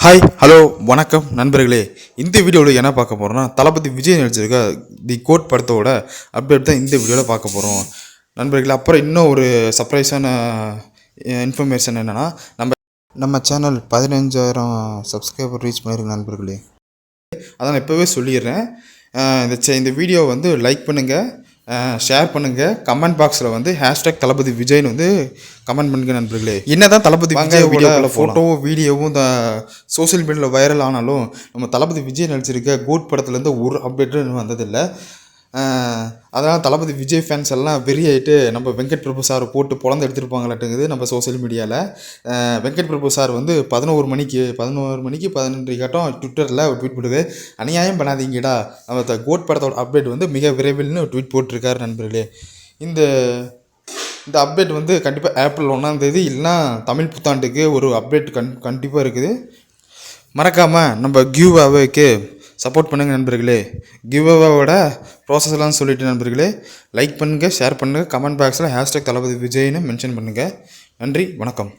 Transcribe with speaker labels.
Speaker 1: Hi hello வணக்கம் நண்பர்களே. இந்த வீடியோவில் என்ன பார்க்க போகிறோம்னா, தளபதி விஜய் நடிச்சிருக்க தி கோட் படத்தோட அப்டேட் தான் இந்த வீடியோவில் பார்க்க போகிறோம் நண்பர்களே. அப்புறம் இன்னும் ஒரு சர்ப்ரைஸான இன்ஃபர்மேஷன் என்னென்னா, நம்ம சேனல் 15,000 சப்ஸ்கிரைபர் ரீச் பண்ணியிருக்கு நண்பர்களே. அதான் நான் இப்போவே சொல்லிடுறேன். இந்த வீடியோ வந்து லைக் பண்ணுங்கள், ஷேர் பண்ணுங்கள், கமெண்ட் பாக்ஸில் வந்து ஹேஷ்டேக் தளபதி விஜய்னு வந்து கமெண்ட் பண்ணுங்க நண்பர்களே. என்ன தான் தளபதி விஜயோட ஃபோட்டோவும் வீடியோவும் இந்த சோசியல் மீடியாவில் வைரல் ஆனாலும், நம்ம தளபதி விஜய் நடிச்சிருக்க கோட் படத்துலேருந்து ஒரு அப்டேட்டும் வந்ததில்லை. அதனால் தளபதி விஜய் ஃபேன்ஸ் எல்லாம் வெறியாயிட்டு நம்ம வெங்கட் பிரபு சார் போட்டு பொழந்து எடுத்துருப்பாங்களாட்டுங்குது நம்ம சோசியல் மீடியாவில். வெங்கட் பிரபு சார் வந்து 11 மணிக்கு 11 காட்டம் ட்விட்டரில் ட்வீட் போடுது, அநியாயம் பண்ணாதீங்கடா, நம்ம கோட் படத்தோட அப்டேட் வந்து மிக விரைவில்னு ட்வீட் போட்டிருக்காரு நண்பர்களே. இந்த அப்டேட் வந்து கண்டிப்பாக ஏப்ரல் 1 இல்லைனா தமிழ் புத்தாண்டுக்கு ஒரு அப்டேட் கண்டிப்பாக இருக்குது. மறக்காமல் நம்ம கிவ்அவேக்கு சப்போர்ட் பண்ணுங்கள் நண்பர்களே. கிவ்அவேவோட ப்ராசஸ்லாம் சொல்லிவிட்டு நண்பர்களே, லைக் பண்ணுங்கள், ஷேர் பண்ணுங்கள், கமெண்ட் பாக்ஸில் ஹேஷ்டேக் தளபதி விஜய்னு மென்ஷன் பண்ணுங்கள். நன்றி, வணக்கம்.